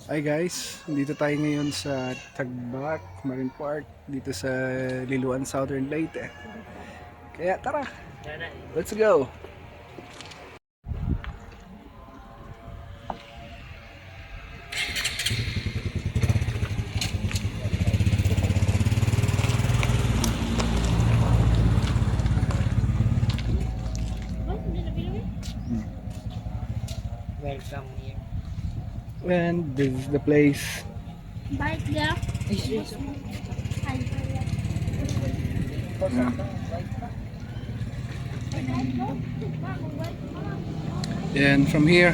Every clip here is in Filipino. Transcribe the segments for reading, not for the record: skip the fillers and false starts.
Hi guys, dito tayo ngayon sa Tagbak Marine Park dito sa Liloan, Southern Leyte. Kaya tara, let's go! Welcome here. And this is the place. Bike there. And from here,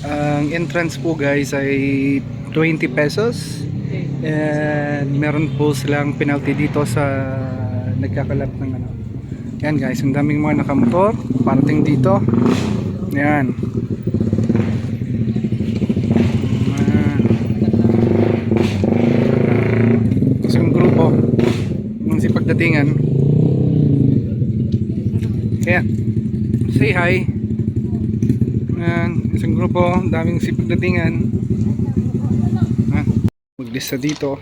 ang entrance po guys ay 20 pesos. And meron po silang penalty dito sa nagkakalat ng ano. Yan guys, ang daming mga nakamotor parating dito. Yan. Isang grupo ng sipagdatingan. Kaya say hi. Yan, isang grupo, daming sipagdatingan. Maglista dito.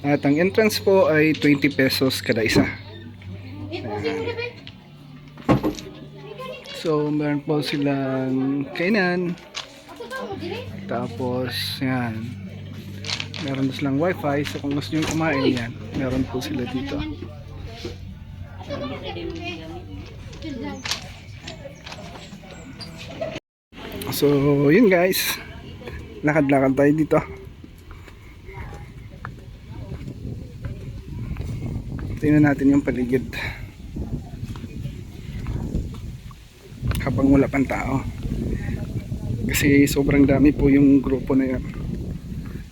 At ang entrance po ay 20 pesos kada isa. So meron po silang kainan. Tapos yan, meron silang wifi. So kung gusto nyo kumain yan, meron po sila dito. So yun guys, lakad-lakad tayo dito. Tingnan natin yung paligid habang wala pang tao, kasi sobrang dami po yung grupo na yun,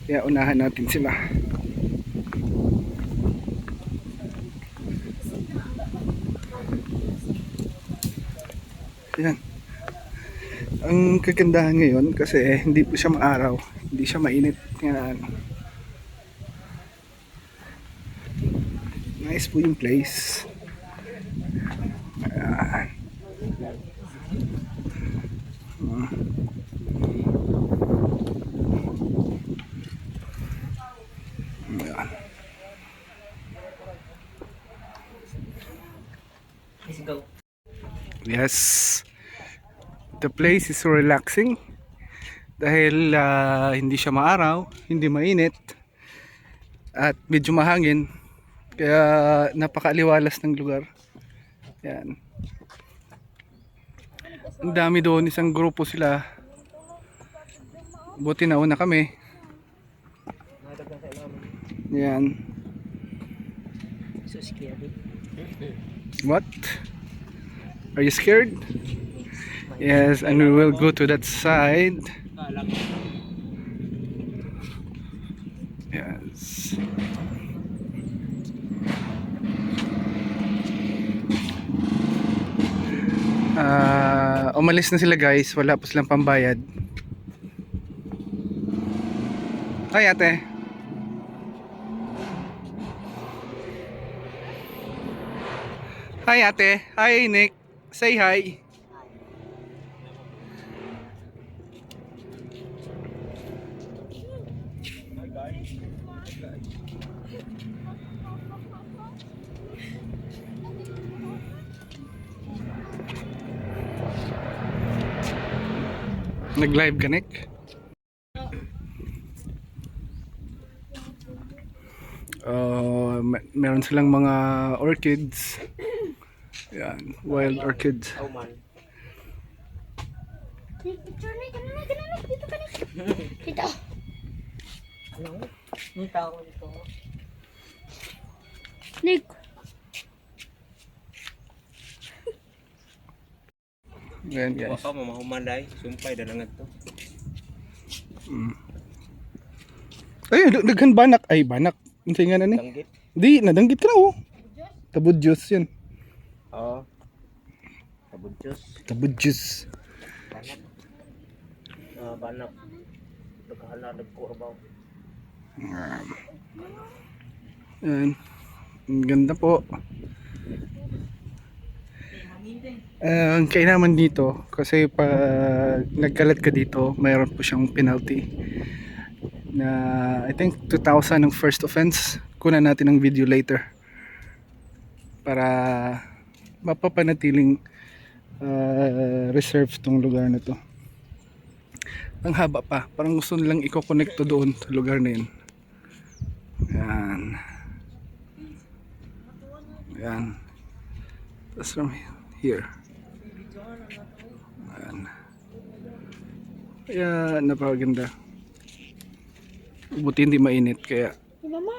kaya unahan natin sila. Yan. Ang kagandahan ngayon kasi hindi po siya maaraw, hindi siya mainit. Yan. Nice po yung place. Ayan. Ayan. Let's go. Yes, the place is so relaxing dahil hindi siya maaraw, hindi mainit, at medyo mahangin, kaya napakaaliwalas ng lugar. Yan. Ang dami doon, isang grupo sila. Buti na una kami. Yan. So scary. What? Are you scared? Yes, and we will go to that side. Yes. Umalis na sila guys, wala pa silang pambayad. Hi ate. Hi ate. Hi Nick. Say hi. Nag-live ka, Nick? Meron silang mga orchids. Yan, wild orchids. Oh man. Picture na, ganun, dito ka na. Dito. Ano? Yung tao dito. Nick. Yan guys. Waka mamahumanday. Sumpay dalangan to. Ay, daghan banak. Ay, banak. Ang nga na ni. Danggit. Di, nadanggit ka na oh. Tabudyos yan. Oo. Kabudyos. Tabudyos. Banak. Banak. Nagkahalanag ko abaw. Yan. Ang ganda po. Ang kainaman dito, kasi pag nagkalat ka dito, mayroon po siyang penalty. na I think 2,000 ang first offense. Kunan natin ng video later para mapapanatiling reserve tong lugar na to. Ang haba pa, parang gusto nilang i-connect to doon sa lugar na yun. Yan. Yan. Tapos from here. Yan. Kaya napakaganda. Buti hindi mainit kaya Mama.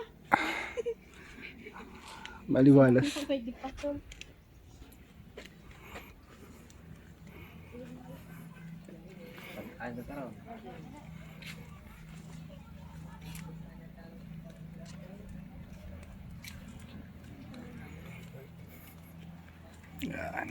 maliwalas. Pwede pa to. Ano taro? Yan.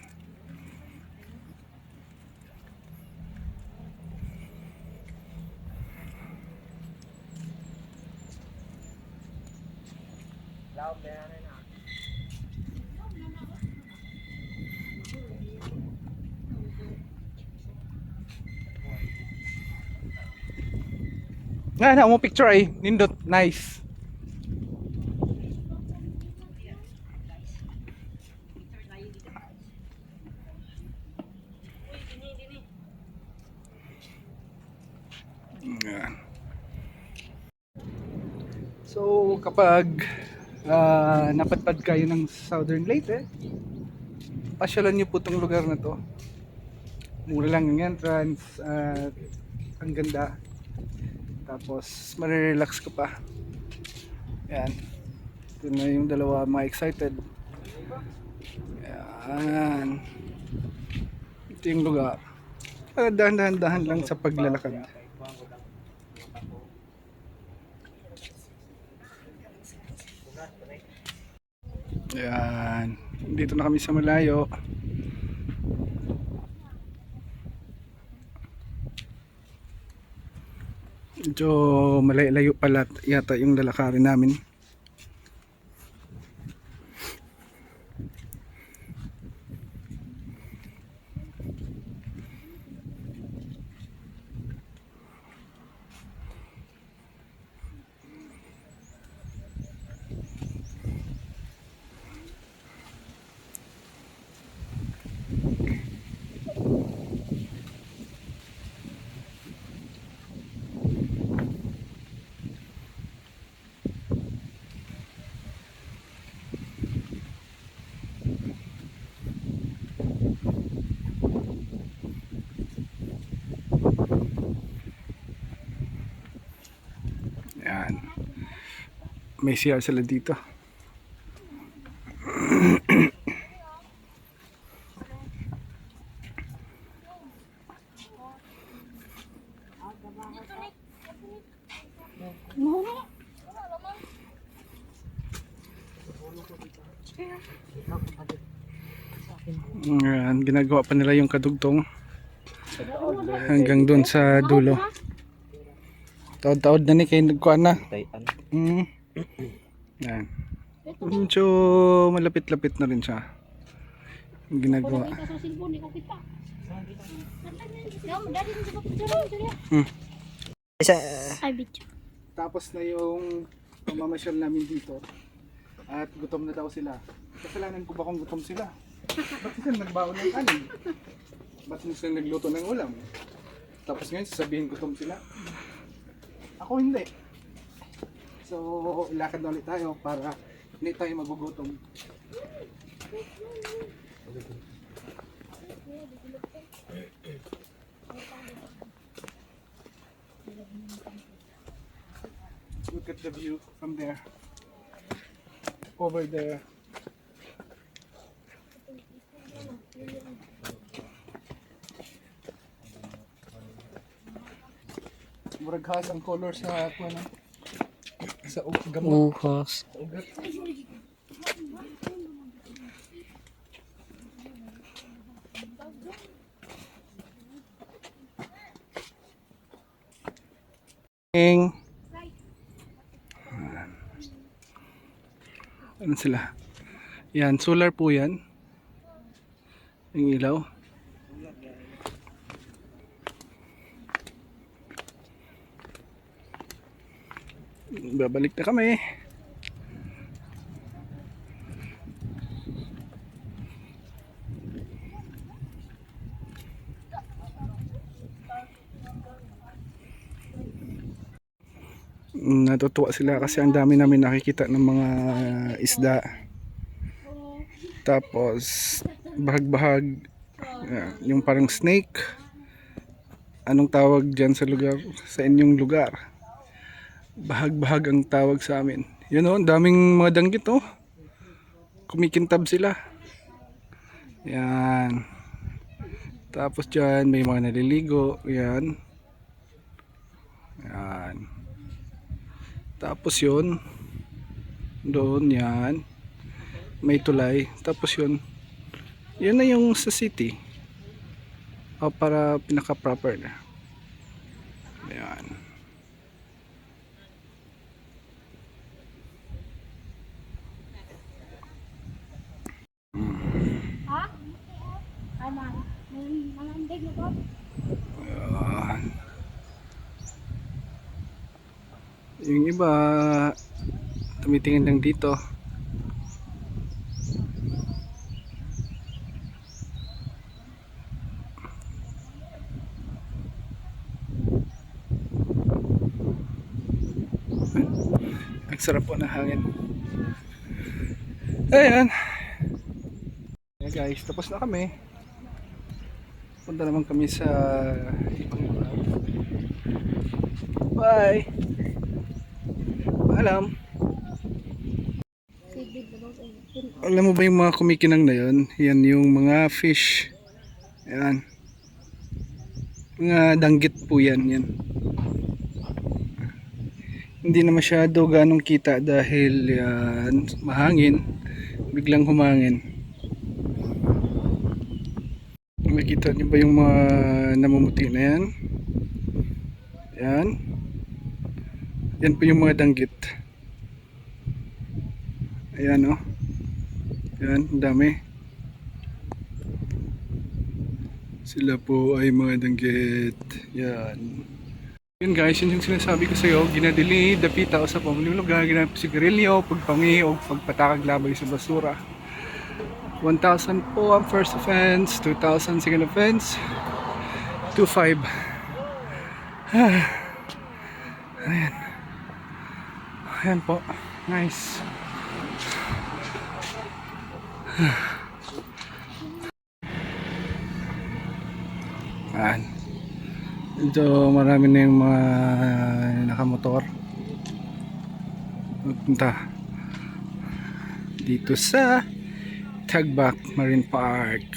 Nga na mo picture ay nindot nice. Yan. So kapag napadpad kayo ng Southern Leyte, pasyalan niyo po tong lugar na to. Mura lang yung entrance at ang ganda. Tapos marirelax ka pa. Yan. Ito na yung dalawa mga excited. Yan. Ito yung lugar. Dahan-dahan lang sa paglalakad. Yan. Dito na kami sa malayo. Medyo malayo pala yata yung lalakarin namin. Yan. May CR sila dito. Yan, ginagawa pa nila yung kadugtong hanggang dun sa dulo. Taod-taod na ni kayo nagkuhan na. Tayan. Yan. Medyo malapit-lapit na rin siya. Yung ginagawa. Ay, bitch. Tapos na yung pamamasyal namin dito. At gutom na daw sila. Kasalanan ko ba kung gutom sila? Ba't sila nagbaon ng kanin? Ba't sila nagluto ng ulam? Tapos ngayon sasabihin gutom sila? Ako hindi. So, ilakad na ulit tayo para hindi tayo magugutom. Look at the view from there. Over there. Murag has ang color sa kuno. Sa gamot. Uhas. Ugat. Ano sila? Yan, solar po yan. Yung ilaw. Babalik na kami. Natutuwa sila kasi ang dami namin nakikita ng mga isda. Tapos bahag-bahag, yung parang snake. Anong tawag dyan sa lugar, sa inyong lugar? Bahag-bahag ang tawag sa amin. Yun o, daming mga danggit o. Kumikintab sila. Yan. Tapos dyan may mga naliligo. Yan. Yan. Tapos yun, doon yan, may tulay. Tapos yun, yun na yung sa city. O para pinaka-proper na. Ayan. Ha? Aman. Malandig na po. Ayan. Yung iba tumitingin lang dito. Ang sarap po ng hangin. Ayan. Yeah, guys, tapos na kami. Punta naman kami sa ibang lugar. Bye. Paalam. Alam mo ba yung mga kumikinang na yun? Yan yung mga fish. Ayan. Mga danggit po yan. Yan. Hindi na masyado ganong kita dahil yan, mahangin. Biglang humangin. Makita niyo ba yung mga namumuti na yan? Yan. Yan po yung mga danggit. Ayan o. Yan, ang dami. Sila po ay mga danggit. Yan. Yun guys, yun yung sinasabi ko sa iyo. Ginadili, dapita o sa pamulugan, ginapsigarilyo, pagpangi o pagpatakag labay sa basura. 1,000 po ang first offense, 2,000 second offense, 2,500. Ayan. Ayan po. Nice. Ayan. Medyo marami na yung mga nakamotor. Magpunta dito sa Tagbak Marine Park.